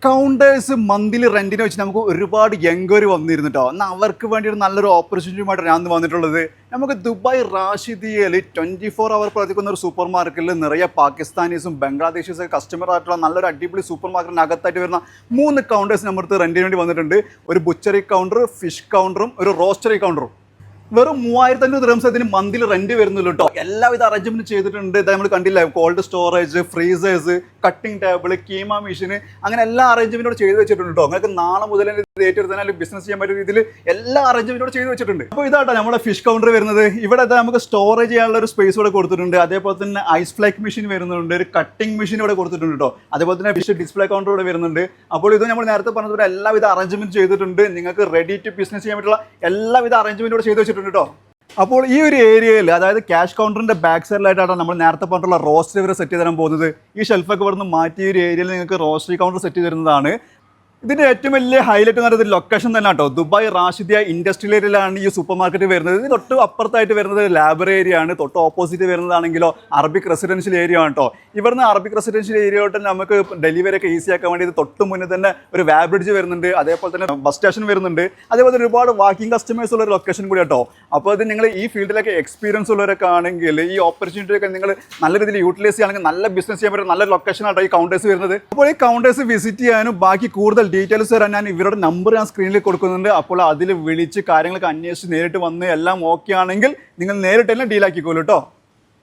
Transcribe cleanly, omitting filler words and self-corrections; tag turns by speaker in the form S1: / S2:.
S1: Counters monthly റെന്റിന് വെച്ച് നമുക്ക് ഒരുപാട് എൻക്വയറി വന്നിരുന്നു കേട്ടോ. എന്നാൽ അവർക്ക് വേണ്ടി ഒരു നല്ലൊരു ഓപ്പർച്യൂണിറ്റിയുമായിട്ട് ഞാൻ വന്നിട്ടുള്ളത് നമുക്ക് ദുബായ് റാഷിദിയയിൽ 24 പ്രവർത്തിക്കുന്ന ഒരു സൂപ്പർ മാർക്കറ്റിൽ നിറയെ പാകിസ്ഥാനീസും ബംഗ്ലാദേശീസും കസ്റ്റമർ ആയിട്ടുള്ള നല്ലൊരു അടിപൊളി സൂപ്പർ മാർക്കറ്റിനകത്തായിട്ട് വരുന്ന 3 കൗണ്ടേഴ്സ് നമ്മുടെ റെന്റിന് വേണ്ടി വന്നിട്ടുണ്ട്. ഒരു ബുച്ചറി കൗണ്ടർ, ഫിഷ് കൗണ്ടറും ഒരു റോസ്റ്ററി കൗണ്ടറും. വെറും 3500 ദിർഹംസ് അതിന് മന്ത്ലി റെന്റ് വരുന്നുള്ളൂ കേട്ടോ. എല്ലാവിധ അറേഞ്ച്മെന്റ് ചെയ്തിട്ടുണ്ട്. ഇത് നമ്മൾ കണ്ടില്ല, cold storage, freezers, cutting table, keema മെഷീന്, അങ്ങനെ എല്ലാ അറേഞ്ച്മെന്റോട് ചെയ്ത് വെച്ചിട്ടുണ്ട് കേട്ടോ. നിങ്ങൾക്ക് നാളെ മുതൽ ഏറ്റെടുത്താൽ ബിസിനസ് ചെയ്യാൻ പറ്റുന്ന രീതിയിൽ എല്ലാ അറേഞ്ച്മെന്റോട് ചെയ്ത് വെച്ചിട്ടുണ്ട്. അപ്പോൾ ഇതാട്ടോ നമ്മുടെ ഫിഷ് കൗണ്ടർ വരുന്നത്. ഇവിടെ നമുക്ക് സ്റ്റോറേജ് ചെയ്യാനുള്ള ഒരു സ്പേസ് ഇവിടെ കൊടുത്തിട്ടുണ്ട്. അതേപോലെ തന്നെ ഐസ് ഫ്ലേക്ക് മെഷീൻ വരുന്നുണ്ട്, ഒരു കട്ടിംഗ് മെഷീൻ ഇവിടെ കൊടുത്തിട്ടുണ്ട് കേട്ടോ. അതേപോലെ തന്നെ ഫിഷ് ഡിസ്പ്ലേ കൗണ്ടർ ഇവിടെ വരുന്നുണ്ട്. അപ്പോൾ ഇത് നമ്മൾ നേരത്തെ പറഞ്ഞതുപോലെ എല്ലാവിധ അറേഞ്ച്മെന്റ് ചെയ്തിട്ടുണ്ട്. നിങ്ങൾക്ക് റെഡി ടു ബിസിനസ് ചെയ്യാൻ പറ്റുള്ള എല്ലാവിധ അറേഞ്ച്മെന്റോട് ചെയ്ത് വെച്ചിട്ടുണ്ട് കേട്ടോ. അപ്പോൾ ഈ ഒരു ഏരിയയിൽ, അതായത് ക്യാഷ് കൗണ്ടറിന്റെ ബാക്ക് സൈഡിലായിട്ടാണ് നമ്മൾ നേരത്തെ പറഞ്ഞിട്ടുള്ള റോസ്റ്ററി ഇവർ സെറ്റ് ചെയ്ത് തരാൻ പോകുന്നത്. ഈ ഷെൽഫൊക്കെ ഇവിടുന്ന് മാറ്റിയ ഒരു ഏരിയയിൽ നിങ്ങൾക്ക് റോസ്റ്ററി കൗണ്ടർ സെറ്റ് ചെയ്ത് തരുന്നതാണ്. ഇതിന്റെ ഏറ്റവും വലിയ ഹൈലൈറ്റ് എന്ന് പറയുന്നത് ലൊക്കേഷൻ തന്നെ കേട്ടോ. ദുബായ് റാഷിദിയ ഇൻഡസ്ട്രിയൽ ഏരിയയിലാണ് ഈ സൂപ്പർ മാർക്കറ്റ് വരുന്നത്. ഇത് തൊട്ട് അപ്പുറത്തായിട്ട് വരുന്നത് ലാബർ ഏരിയ ആണ്. തൊട്ട് ഓപ്പോസിറ്റ് വരുന്നതാണെങ്കിലോ അറബിക് റെസിഡൻഷ്യൽ ഏരിയ ആണ് കേട്ടോ. ഇവിടുന്ന് അറബിക് റെസിഡൻഷ്യൽ ഏരിയയോട്ട് നമുക്ക് ഡെലിവറി ഒക്കെ ഈസി ആക്കാൻ വേണ്ടി തൊട്ട് മുന്നേ തന്നെ ഒരു വാ ബ്രിഡ്ജ് വരുന്നുണ്ട്. അതേപോലെ തന്നെ ബസ് സ്റ്റേഷൻ വരുന്നുണ്ട്. അതേപോലെ ഒരുപാട് വാക്കിംഗ് കസ്റ്റമേഴ്സ് ഉള്ള ഒരു ലൊക്കേഷൻ കൂടി കേട്ടോ. അപ്പോൾ ഇത് നിങ്ങൾ ഈ ഫീൽഡിലൊക്കെ എക്സ്പീരിയൻസ് ഉള്ളവരൊക്കെ ആണെങ്കിൽ ഈ ഓപ്പർച്യൂണിറ്റി ഒക്കെ നിങ്ങൾ നല്ല രീതിയിൽ യൂട്ടിലൈസ് ചെയ്യുകയാണെങ്കിൽ നല്ല ബിസിനസ് ചെയ്യാൻ പറ്റുന്ന നല്ല ലൊക്കേഷൻ ആട്ടോ ഈ കൗണ്ടേഴ്സ് വരുന്നത്. അപ്പോൾ ഈ കൗണ്ടേഴ്സ് വിസിറ്റ് ചെയ്യാനും ബാക്കി കൂടുതൽ ഡീറ്റെയിൽസ് തരാൻ ഞാൻ ഇവരുടെ നമ്പർ ഞാൻ സ്ക്രീനിൽ കൊടുക്കുന്നുണ്ട്. അപ്പോൾ അതിൽ വിളിച്ച് കാര്യങ്ങളൊക്കെ അന്വേഷിച്ച് നേരിട്ട് വന്ന് എല്ലാം ഓക്കെ ആണെങ്കിൽ നിങ്ങൾ നേരിട്ട് തന്നെ ഡീലാക്കിക്കോളൂ കേട്ടോ.